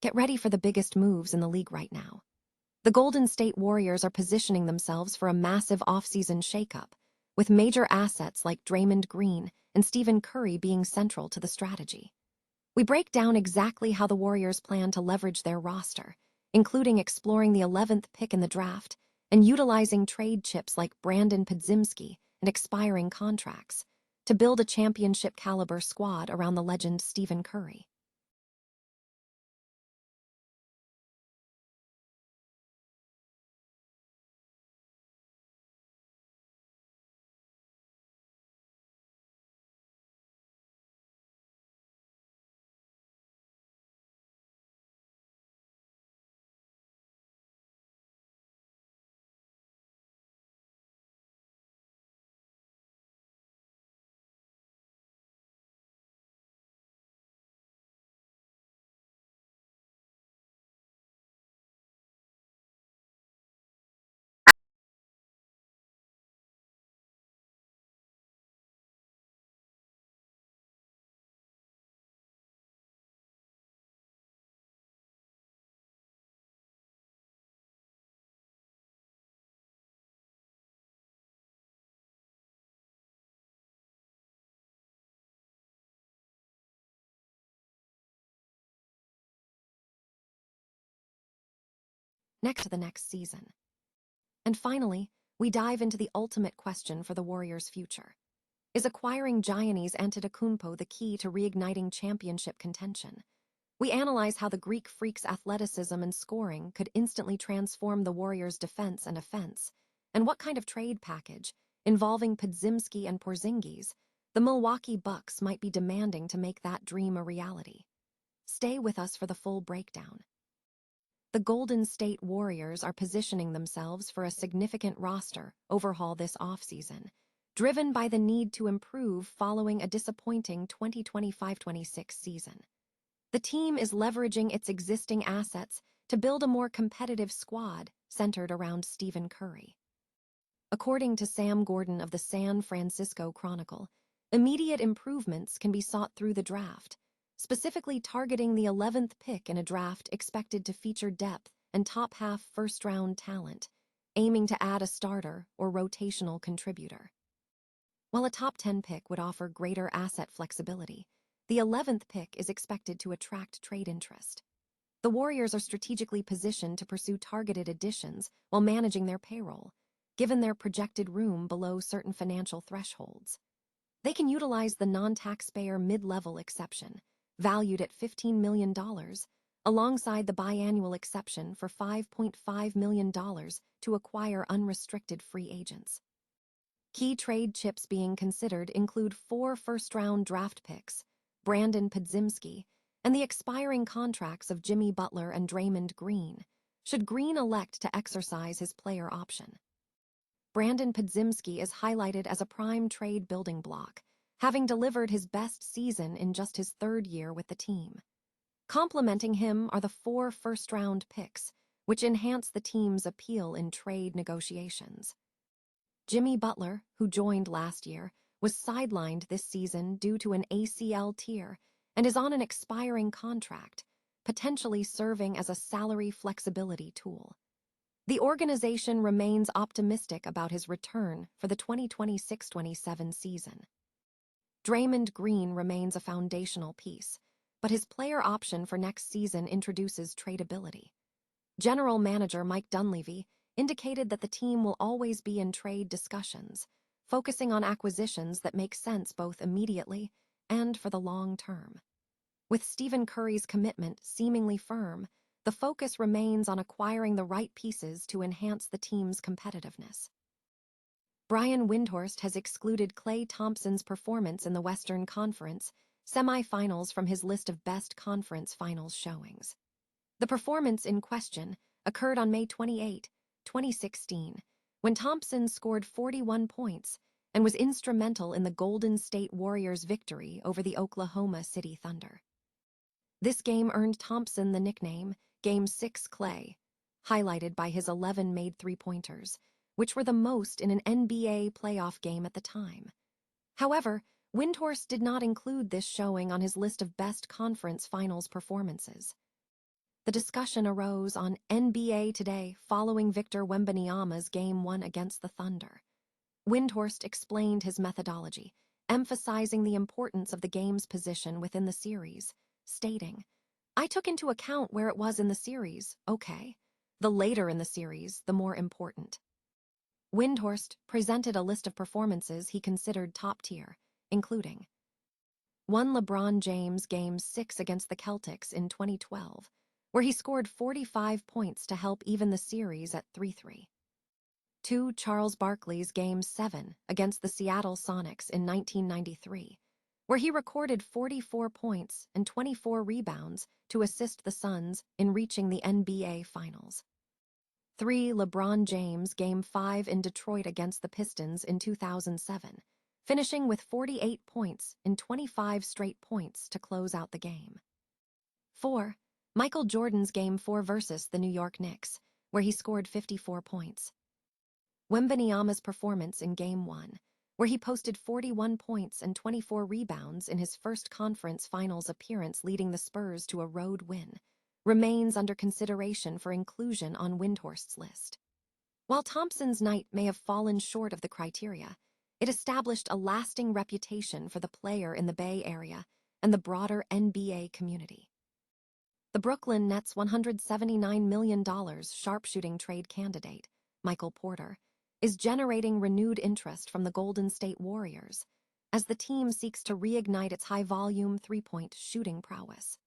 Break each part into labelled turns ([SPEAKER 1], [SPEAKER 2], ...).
[SPEAKER 1] Get ready for the biggest moves in the league right now. The Golden State Warriors are positioning themselves for a massive offseason shakeup, with major assets like Draymond Green and Stephen Curry being central to the strategy. We break down exactly how the Warriors plan to leverage their roster, including exploring the 11th pick in the draft and utilizing trade chips like Brandin Podziemski and expiring contracts to build a championship-caliber squad around the legend Stephen Curry. Next to the next season. And finally, we dive into the ultimate question for the Warriors' future. Is acquiring Giannis Antetokounmpo the key to reigniting championship contention? We analyze how the Greek freak's athleticism and scoring could instantly transform the Warriors' defense and offense, and what kind of trade package, involving Podziemski and Porzingis, the Milwaukee Bucks might be demanding to make that dream a reality. Stay with us for the full breakdown. The Golden State Warriors are positioning themselves for a significant roster overhaul this offseason, driven by the need to improve following a disappointing 2025-26 season. The team is leveraging its existing assets to build a more competitive squad centered around Stephen Curry. According to Sam Gordon of the San Francisco Chronicle, immediate improvements can be sought through the draft, specifically targeting the 11th pick in a draft expected to feature depth and top-half first-round talent, aiming to add a starter or rotational contributor. While a top 10 pick would offer greater asset flexibility, the 11th pick is expected to attract trade interest. The Warriors are strategically positioned to pursue targeted additions while managing their payroll, given their projected room below certain financial thresholds. They can utilize the non-taxpayer mid-level exception, valued at $15 million, alongside the biannual exception for $5.5 million to acquire unrestricted free agents. Key trade chips being considered include 4 first-round draft picks, Brandin Podziemski, and the expiring contracts of Jimmy Butler and Draymond Green, should Green elect to exercise his player option. Brandin Podziemski is highlighted as a prime trade building block, having delivered his best season in just his 3rd year with the team. Complementing him are the 4 first-round picks, which enhance the team's appeal in trade negotiations. Jimmy Butler, who joined last year, was sidelined this season due to an ACL tear and is on an expiring contract, potentially serving as a salary flexibility tool. The organization remains optimistic about his return for the 2026-27 season. Draymond Green remains a foundational piece, but his player option for next season introduces tradability. General Manager Mike Dunleavy indicated that the team will always be in trade discussions, focusing on acquisitions that make sense both immediately and for the long term. With Stephen Curry's commitment seemingly firm, the focus remains on acquiring the right pieces to enhance the team's competitiveness. Brian Windhorst has excluded Klay Thompson's performance in the Western Conference semifinals from his list of best conference finals showings. The performance in question occurred on May 28, 2016, when Thompson scored 41 points and was instrumental in the Golden State Warriors' victory over the Oklahoma City Thunder. This game earned Thompson the nickname Game 6 Klay, highlighted by his 11 made three-pointers, which were the most in an NBA playoff game at the time. However, Windhorst did not include this showing on his list of best conference finals performances. The discussion arose on NBA Today following Victor Wembanyama's Game 1 against the Thunder. Windhorst explained his methodology, emphasizing the importance of the game's position within the series, stating, "I took into account where it was in the series, okay. The later in the series, the more important." Windhorst presented a list of performances he considered top-tier, including 1. LeBron James Game 6 against the Celtics in 2012, where he scored 45 points to help even the series at 3-3. 2. Charles Barkley's Game 7 against the Seattle Sonics in 1993, where he recorded 44 points and 24 rebounds to assist the Suns in reaching the NBA Finals. 3. LeBron James Game 5 in Detroit against the Pistons in 2007, finishing with 48 points in 25 straight points to close out the game. 4. Michael Jordan's Game 4 versus the New York Knicks, where he scored 54 points. Wembanyama's performance in Game 1, where he posted 41 points and 24 rebounds in his first conference finals appearance leading the Spurs to a road win, remains under consideration for inclusion on Windhorst's list. While Thompson's night may have fallen short of the criteria, it established a lasting reputation for the player in the Bay Area and the broader NBA community. The Brooklyn Nets' $179 million sharpshooting trade candidate, Michael Porter, is generating renewed interest from the Golden State Warriors as the team seeks to reignite its high-volume three-point shooting prowess.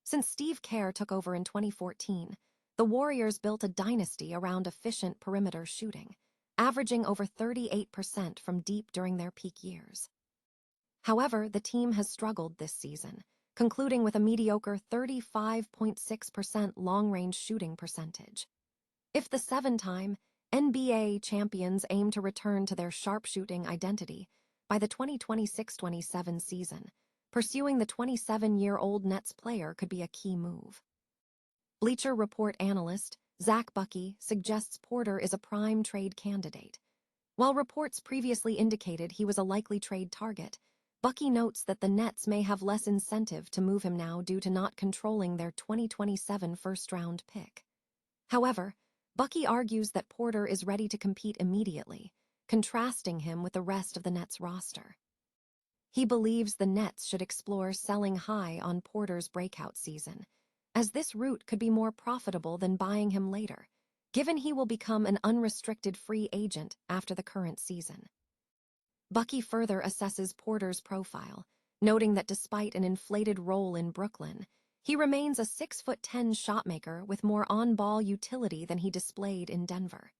[SPEAKER 1] Since Steve Kerr took over in 2014, the Warriors built a dynasty around efficient perimeter shooting, averaging over 38% from deep during their peak years. However, the team has struggled this season, concluding with a mediocre 35.6% long-range shooting percentage. If the seven-time NBA champions aim to return to their sharpshooting identity by the 2026-27 season, pursuing the 27-year-old Nets player could be a key move. Bleacher Report analyst Zach Bucky suggests Porter is a prime trade candidate. While reports previously indicated he was a likely trade target, Bucky notes that the Nets may have less incentive to move him now due to not controlling their 2027 first-round pick. However, Bucky argues that Porter is ready to compete immediately, contrasting him with the rest of the Nets roster. He believes the Nets should explore selling high on Porter's breakout season, as this route could be more profitable than buying him later, given he will become an unrestricted free agent after the current season. Bucky further assesses Porter's profile, noting that despite an inflated role in Brooklyn, he remains a 6'10" shotmaker with more on-ball utility than he displayed in Denver.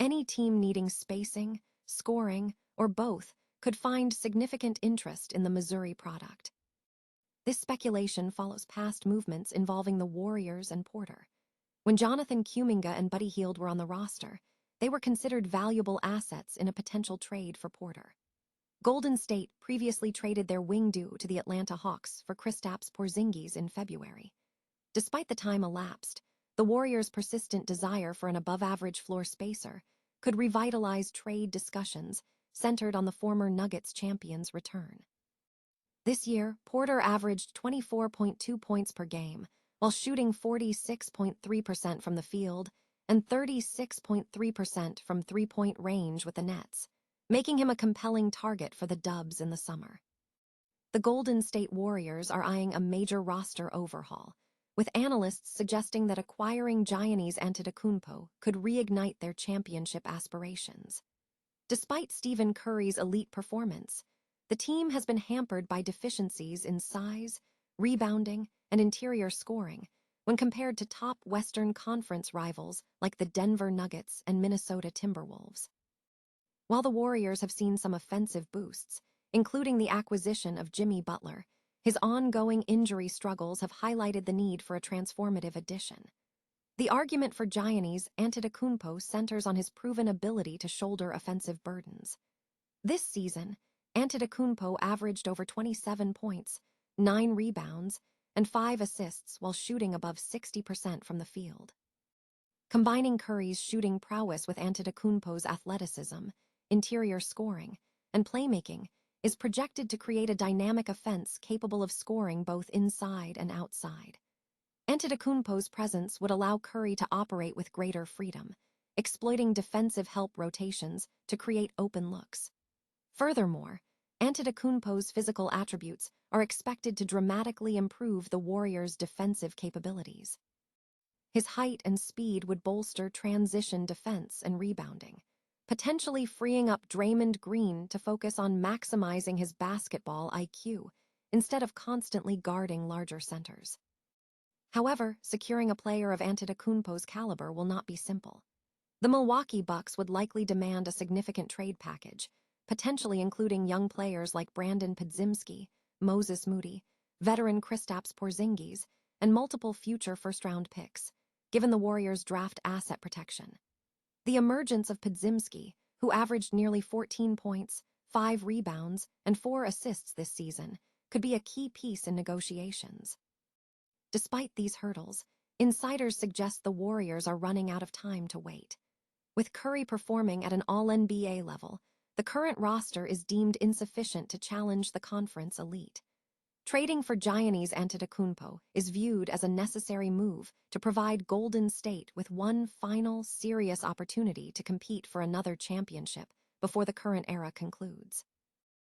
[SPEAKER 1] Any team needing spacing, scoring, or both could find significant interest in the Missouri product. This speculation follows past movements involving the Warriors and Porter. When Jonathan Kuminga and Buddy Hield were on the roster, they were considered valuable assets in a potential trade for Porter. Golden State previously traded their wing duo to the Atlanta Hawks for Kristaps Porzingis in February. Despite the time elapsed, the Warriors' persistent desire for an above-average floor spacer could revitalize trade discussions centered on the former Nuggets champions' return. This year, Porter averaged 24.2 points per game, while shooting 46.3% from the field and 36.3% from three-point range with the Nets, making him a compelling target for the Dubs in the summer. The Golden State Warriors are eyeing a major roster overhaul, with analysts suggesting that acquiring Giannis Antetokounmpo could reignite their championship aspirations. Despite Stephen Curry's elite performance, the team has been hampered by deficiencies in size, rebounding, and interior scoring when compared to top Western Conference rivals like the Denver Nuggets and Minnesota Timberwolves. While the Warriors have seen some offensive boosts, including the acquisition of Jimmy Butler, his ongoing injury struggles have highlighted the need for a transformative addition. The argument for Giannis Antetokounmpo centers on his proven ability to shoulder offensive burdens. This season, Antetokounmpo averaged over 27 points, 9 rebounds, and 5 assists while shooting above 60% from the field. Combining Curry's shooting prowess with Antetokounmpo's athleticism, interior scoring, and playmaking is projected to create a dynamic offense capable of scoring both inside and outside. Antetokounmpo's presence would allow Curry to operate with greater freedom, exploiting defensive help rotations to create open looks. Furthermore, Antetokounmpo's physical attributes are expected to dramatically improve the Warriors' defensive capabilities. His height and speed would bolster transition defense and rebounding, potentially freeing up Draymond Green to focus on maximizing his basketball IQ instead of constantly guarding larger centers. However, securing a player of Antetokounmpo's caliber will not be simple. The Milwaukee Bucks would likely demand a significant trade package, potentially including young players like Brandin Podziemski, Moses Moody, veteran Kristaps Porzingis, and multiple future first-round picks, given the Warriors' draft asset protection. The emergence of Podziemski, who averaged nearly 14 points, 5 rebounds, and 4 assists this season, could be a key piece in negotiations. Despite these hurdles, insiders suggest the Warriors are running out of time to wait. With Curry performing at an all-NBA level, the current roster is deemed insufficient to challenge the conference elite. Trading for Giannis Antetokounmpo is viewed as a necessary move to provide Golden State with one final, serious opportunity to compete for another championship before the current era concludes.